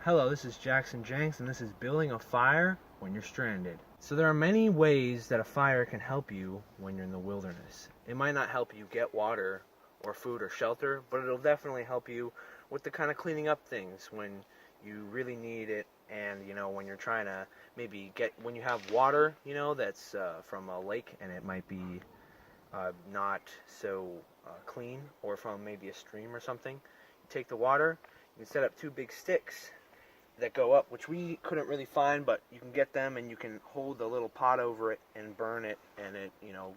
Hello, this is Jackson Jenks, and this is Building a Fire When You're Stranded. So there are many ways that a fire can help you when you're in the wilderness. It might not help you get water or food or shelter, but it'll definitely help you with the kind of cleaning up things when you really need it, and when you're trying to maybe when you have water, that's from a lake, and it might be not so clean, or from maybe a stream or something. You take the water, you can set up two big sticks that go up, which we couldn't really find, but you can get them, and you can hold the little pot over it and burn it, and it,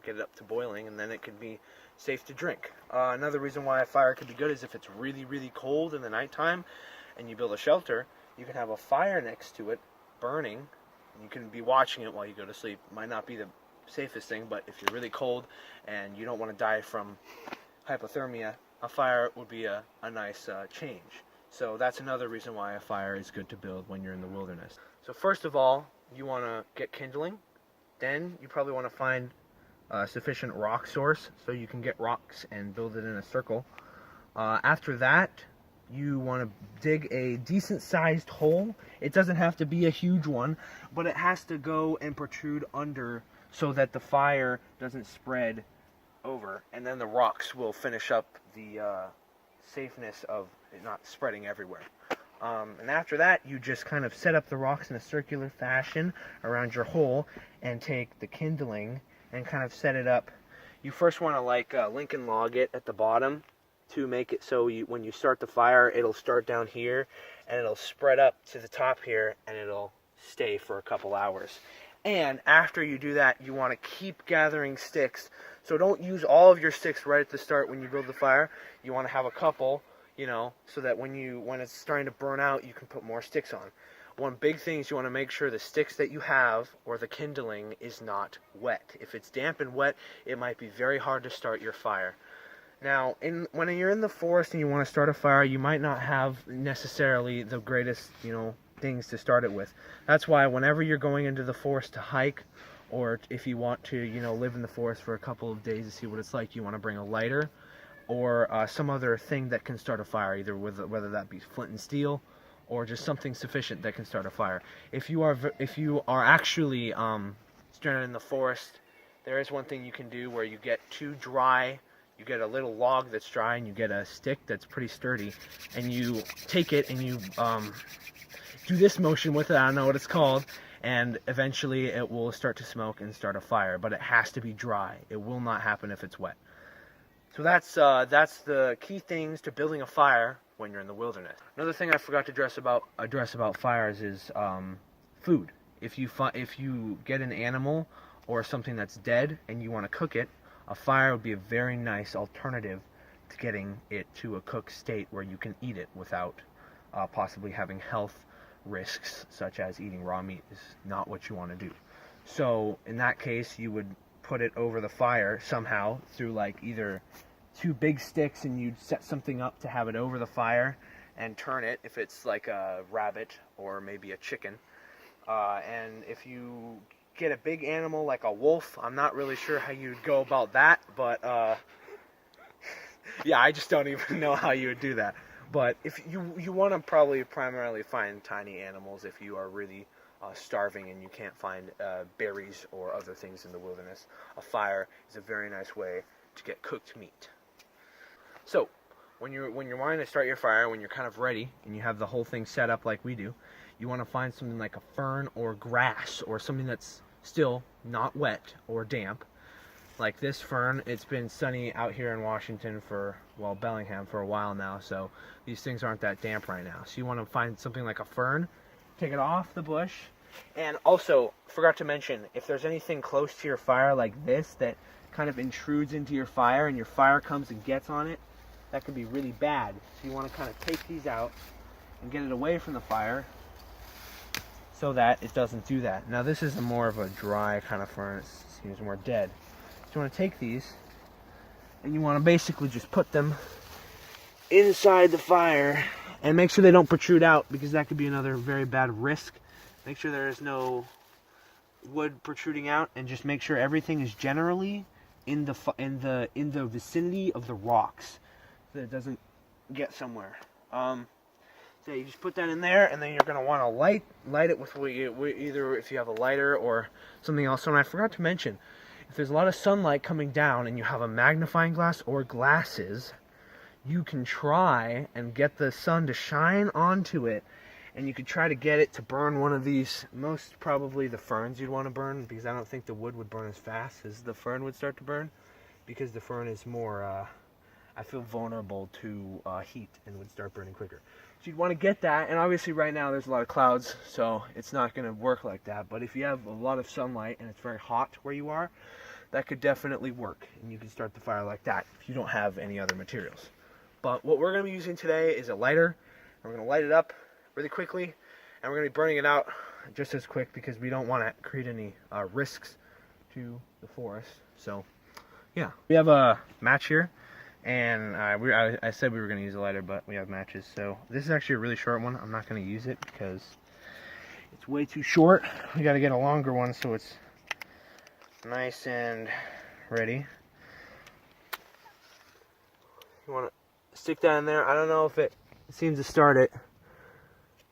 get it up to boiling, and then it could be safe to drink. Another reason why a fire could be good is if it's really, really cold in the nighttime, and you build a shelter, you can have a fire next to it, burning, and you can be watching it while you go to sleep. Might not be the safest thing, but if you're really cold and you don't want to die from hypothermia, a fire would be a nice change. So that's another reason why a fire is good to build when you're in the wilderness. So first of all, you want to get kindling. Then you probably want to find a sufficient rock source so you can get rocks and build it in a circle. After that, you want to dig a decent sized hole. It doesn't have to be a huge one, but it has to go and protrude under so that the fire doesn't spread over, and then the rocks will finish up the safeness of it not spreading everywhere. And after that, you just kind of set up the rocks in a circular fashion around your hole, and take the kindling and kind of set it up. You first want to Lincoln log it at the bottom to make it so when you start the fire, it'll start down here and it'll spread up to the top here, and it'll stay for a couple hours. And after you do that, you want to keep gathering sticks. So don't use all of your sticks right at the start when you build the fire. You want to have a couple, so that when it's starting to burn out, you can put more sticks on. One big thing is you want to make sure the sticks that you have, or the kindling, is not wet. If it's damp and wet, it might be very hard to start your fire. Now, when you're in the forest and you want to start a fire, you might not have necessarily the greatest, things to start it with. That's why whenever you're going into the forest to hike, or if you want to, live in the forest for a couple of days to see what it's like, you want to bring a lighter or some other thing that can start a fire, either whether that be flint and steel or just something sufficient that can start a fire. If you are actually stranded in the forest, there is one thing you can do where you get you get a little log that's dry, and you get a stick that's pretty sturdy, and you take it and you do this motion with it. I don't know what it's called, and eventually it will start to smoke and start a fire, but it has to be dry. It will not happen if it's wet. So that's the key things to building a fire when you're in the wilderness. Another thing I forgot to address about fires is food. If you get an animal or something that's dead and you want to cook it, a fire would be a very nice alternative to getting it to a cooked state where you can eat it without possibly having health risks, such as eating raw meat is not what you want to do. So in that case, you would put it over the fire somehow through either two big sticks, and you'd set something up to have it over the fire and turn it if it's like a rabbit or maybe a chicken. And if you get a big animal like a wolf, I'm not really sure how you'd go about that, but yeah, I just don't even know how you would do that. But if you want to probably primarily find tiny animals if you are really starving and you can't find berries or other things in the wilderness. A fire is a very nice way to get cooked meat. So when you're wanting to start your fire, when you're kind of ready and you have the whole thing set up like we do, you want to find something like a fern or grass, or something that's still not wet or damp. Like this fern, it's been sunny out here in Washington Bellingham for a while now, so these things aren't that damp right now. So you want to find something like a fern, take it off the bush, and also, forgot to mention, if there's anything close to your fire like this that kind of intrudes into your fire and your fire comes and gets on it, that could be really bad. So you want to kind of take these out and get it away from the fire so that it doesn't do that. Now this is more of a dry kind of fern, it seems more dead. So you want to take these, and you want to basically just put them inside the fire, and make sure they don't protrude out, because that could be another very bad risk. Make sure there is no wood protruding out, and just make sure everything is generally in the vicinity of the rocks, so that it doesn't get somewhere. So that you just put that in there, and then you're going to want to light it with either if you have a lighter or something else. And I forgot to mention, if there's a lot of sunlight coming down and you have a magnifying glass or glasses, you can try and get the sun to shine onto it, and you could try to get it to burn one of these, most probably the ferns you'd want to burn, because I don't think the wood would burn as fast as the fern would start to burn, because the fern is more, I feel vulnerable to heat and would start burning quicker. So you'd want to get that, and obviously right now there's a lot of clouds, so it's not going to work like that, but if you have a lot of sunlight and it's very hot where you are, that could definitely work, and you can start the fire like that if you don't have any other materials. But what we're going to be using today is a lighter, and we're going to light it up really quickly, and we're going to be burning it out just as quick because we don't want to create any risks to the forest. So yeah, we have a match here, and I said we were going to use a lighter, but we have matches. So this is actually a really short one. I'm not going to use it because it's way too short. We got to get a longer one so it's nice and ready. You want to stick that in there. I don't know if it seems to start it.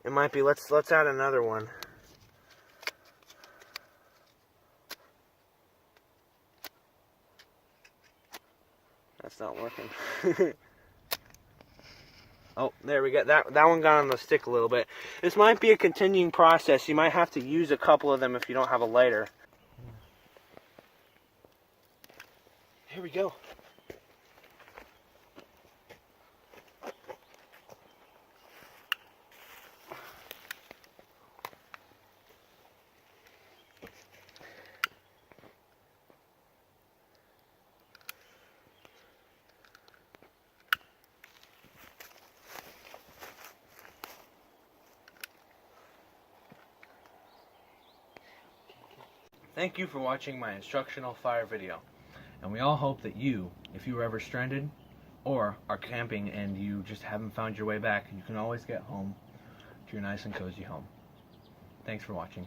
It might be. Let's add another one. That's not working. Oh, there we go. That one got on the stick a little bit. This might be a continuing process. You might have to use a couple of them if you don't have a lighter. Here we go. Thank you for watching my instructional fire video, and we all hope that you, if you were ever stranded or are camping and you just haven't found your way back, you can always get home to your nice and cozy home. Thanks for watching.